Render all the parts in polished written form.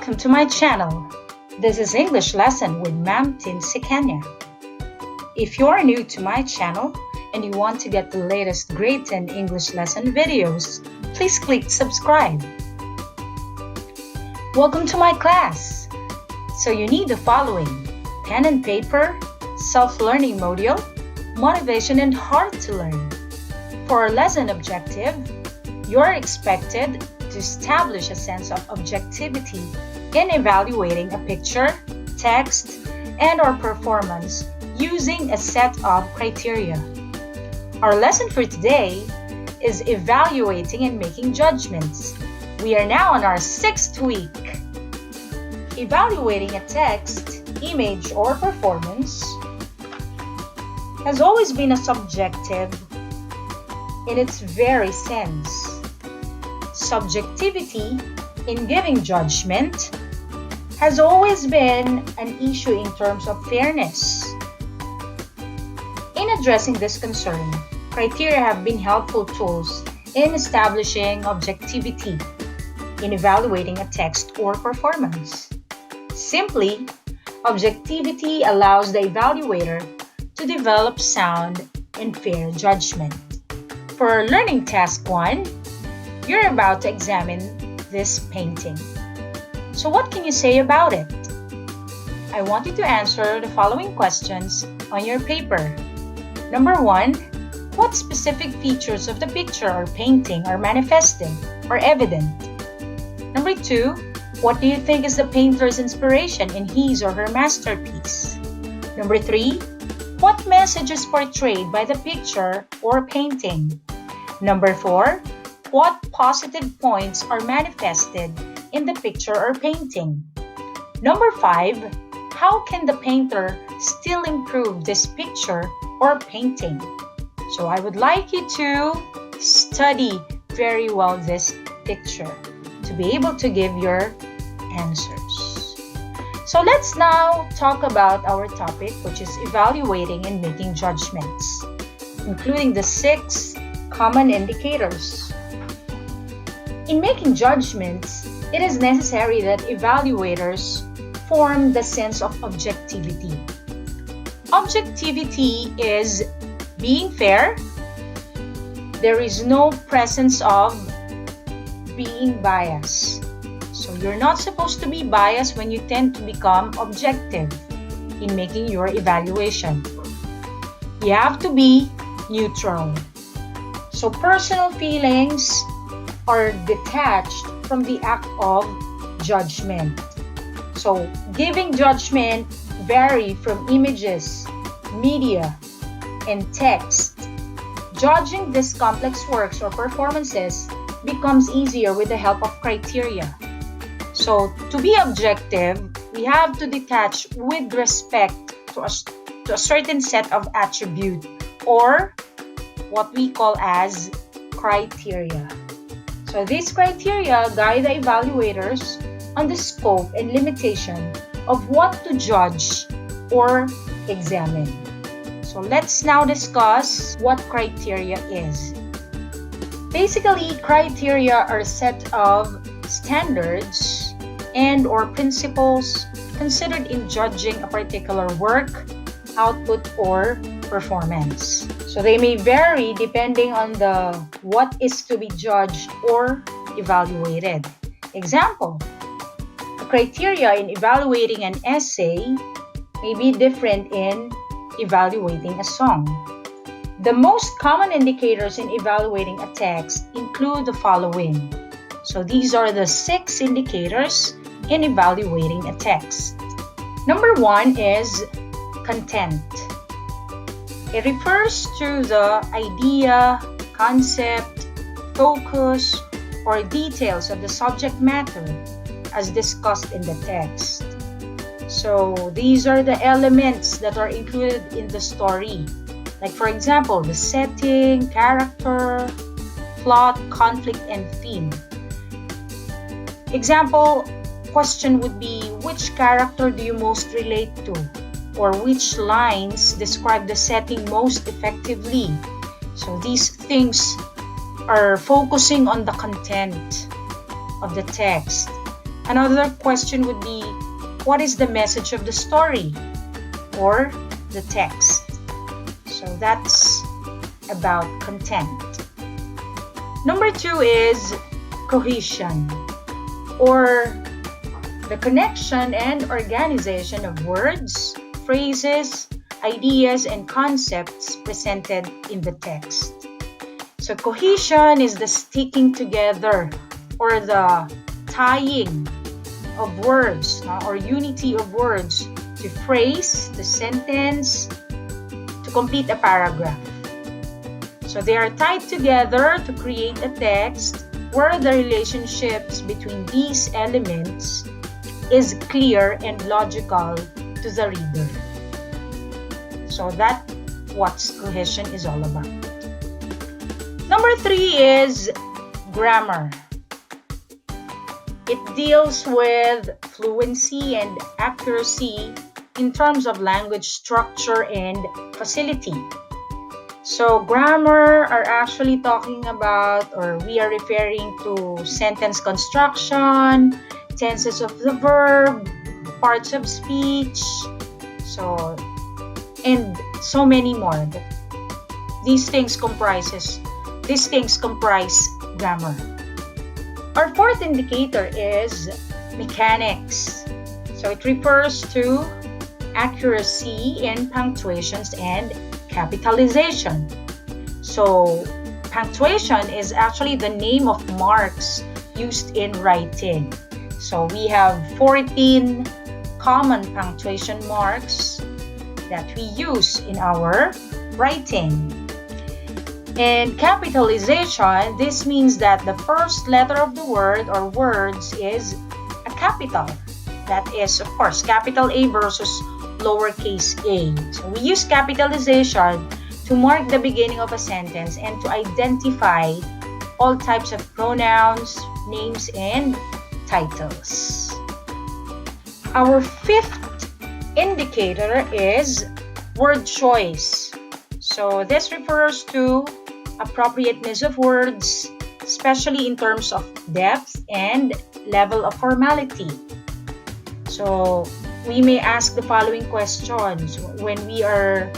Welcome to my channel. This is English lesson with Ma'am Tinz. If you are new to my channel and you want to get the latest grade 10 English lesson videos, please click subscribe. Welcome to my class. So you need the following: pen and paper, self-learning module, motivation, and hard to learn. For our lesson objective, you are expected to establish a sense of objectivity in evaluating a picture, text, and/or performance using a set of criteria. Our lesson for today is evaluating and making judgments. We are now on our 6th week. Evaluating a text, image, or performance has always been a subjective in its very sense. Subjectivity in giving judgment has always been an issue in terms of fairness. In addressing this concern, criteria have been helpful tools in establishing objectivity in evaluating a text or performance. Simply, objectivity allows the evaluator to develop sound and fair judgment. For learning task 1, you're about to examine this painting. So what can you say about it? I want you to answer the following questions on your paper. Number 1, what specific features of the picture or painting are manifested or evident? Number 2, what do you think is the painter's inspiration in his or her masterpiece? Number 3, what message is portrayed by the picture or painting? Number 4, what positive points are manifested in the picture or painting? Number 5, how can the painter still improve this picture or painting? So I would like you to study very well this picture to be able to give your answers. So let's now talk about our topic, which is evaluating and making judgments, including the 6 common indicators. In making judgments, it is necessary that evaluators form the sense of objectivity. Objectivity is being fair. There is no presence of being biased. So you're not supposed to be biased when you tend to become objective in making your evaluation. You have to be neutral. So personal feelings are detached from the act of judgment. So giving judgment vary from images, media, and text. Judging these complex works or performances becomes easier with the help of criteria. So to be objective, we have to detach with respect to a certain set of attributes, or what we call as criteria. So these criteria guide the evaluators on the scope and limitation of what to judge or examine. So let's now discuss what criteria is. Basically, criteria are a set of standards and/or principles considered in judging a particular work, output, or performance. So they may vary depending on what is to be judged or evaluated. Example, the criteria in evaluating an essay may be different in evaluating a song. The most common indicators in evaluating a text include the following. So these are the 6 indicators in evaluating a text. Number 1 is content. It refers to the idea, concept, focus, or details of the subject matter as discussed in the text. So these are the elements that are included in the story. Like for example, the setting, character, plot, conflict, and theme. Example question would be, which character do you most relate to? Or which lines describe the setting most effectively? So these things are focusing on the content of the text. Another question would be, what is the message of the story or the text? So that's about content. Number 2 is cohesion, or the connection and organization of words, phrases, ideas, and concepts presented in the text. So cohesion is the sticking together or the tying of words or unity of words to phrase, to sentence, to complete a paragraph. So they are tied together to create a text where the relationships between these elements is clear and logical to the reader. So that's what cohesion is all about. Number 3 is grammar. It deals with fluency and accuracy in terms of language structure and facility. So grammar are actually talking about, or we are referring to, sentence construction, tenses of the verb, parts of speech, and so many more. These things comprise grammar. Our 4th indicator is mechanics. So it refers to accuracy in punctuations and capitalization. So punctuation is actually the name of marks used in writing. So we have 14 common punctuation marks that we use in our writing. And capitalization, this means that the first letter of the word or words is a capital. That is, of course, capital A versus lowercase a. So we use capitalization to mark the beginning of a sentence and to identify all types of pronouns, names, and titles. Our 5th indicator is word choice. So this refers to appropriateness of words, especially in terms of depth and level of formality. So we may ask the following questions when we are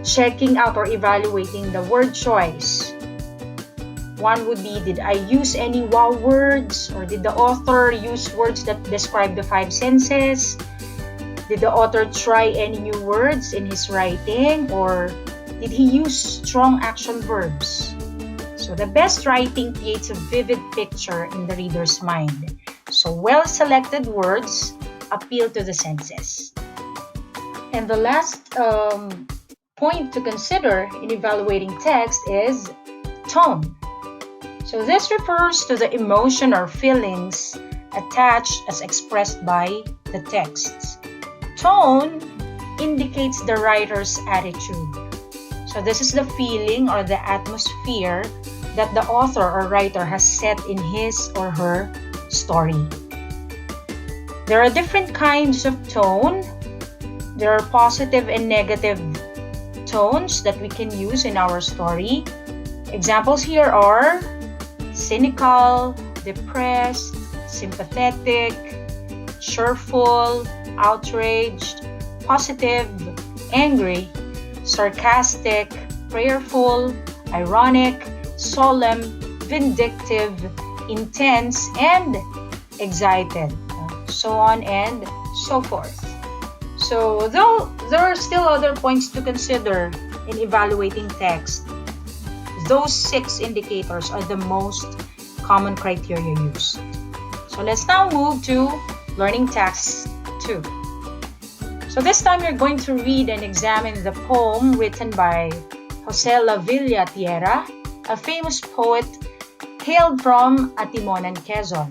checking out or evaluating the word choice. One would be, did I use any wow words, or did the author use words that describe the 5 senses? Did the author try any new words in his writing, or did he use strong action verbs? So the best writing creates a vivid picture in the reader's mind. So well-selected words appeal to the senses. And the last point to consider in evaluating text is tone. So this refers to the emotion or feelings attached as expressed by the texts. Tone indicates the writer's attitude. So this is the feeling or the atmosphere that the author or writer has set in his or her story. There are different kinds of tone. There are positive and negative tones that we can use in our story. Examples here are cynical, depressed, sympathetic, cheerful, outraged, positive, angry, sarcastic, prayerful, ironic, solemn, vindictive, intense, and excited, so on and so forth. So though there are still other points to consider in evaluating text, those 6 indicators are the most common criteria used. So let's now move to learning task 2. So this time you're going to read and examine the poem written by Jose La Villa Tierra, a famous poet hailed from Atimonan, Quezon.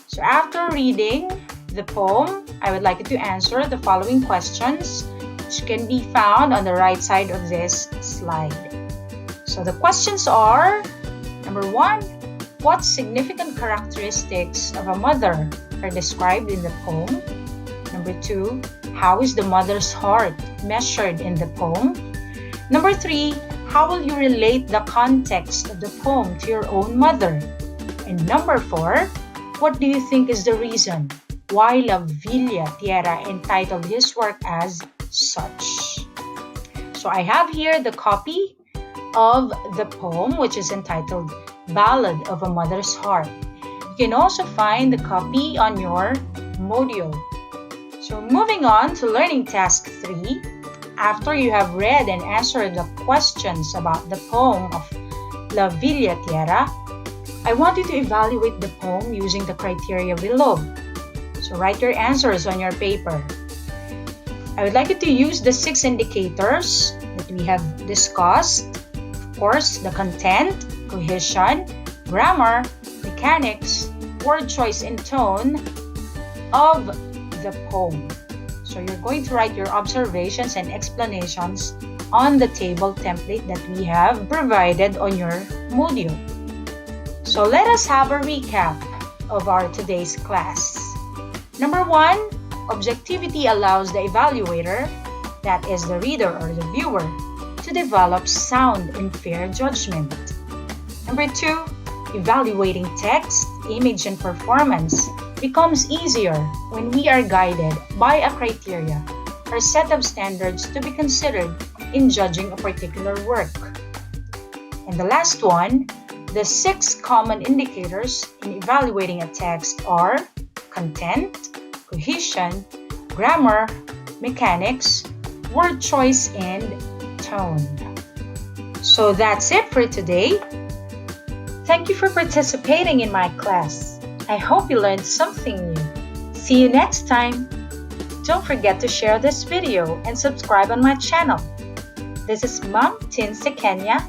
So after reading the poem, I would like you to answer the following questions, which can be found on the right side of this slide. So the questions are, number 1, what significant characteristics of a mother are described in the poem? Number 2, how is the mother's heart measured in the poem? Number 3, how will you relate the context of the poem to your own mother? And number 4, what do you think is the reason why La Villa Tierra entitled his work as such? So I have here the copy of the poem, which is entitled Ballad of a Mother's Heart. You can also find the copy on your module. So moving on to learning task 3, after you have read and answered the questions about the poem of La Villa Tierra, I want you to evaluate the poem using the criteria below. So write your answers on your paper. I would like you to use the 6 indicators that we have discussed. Of course, the content, cohesion, grammar, mechanics, word choice, and tone of the poem. So you're going to write your observations and explanations on the table template that we have provided on your module. So let us have a recap of our today's class. Number 1, objectivity allows the evaluator, that is the reader or the viewer, to develop sound and fair judgment. Number 2, evaluating text, image, and performance becomes easier when we are guided by a criteria or set of standards to be considered in judging a particular work. And the last one, the 6 common indicators in evaluating a text are content, cohesion, grammar, mechanics, word choice, and tone. So that's it for today. Thank you for participating in my class. I hope you learned something new. See you next time. Don't forget to share this video and subscribe on my channel. This is Mom Tinz Kenya.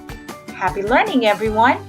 Happy learning, everyone!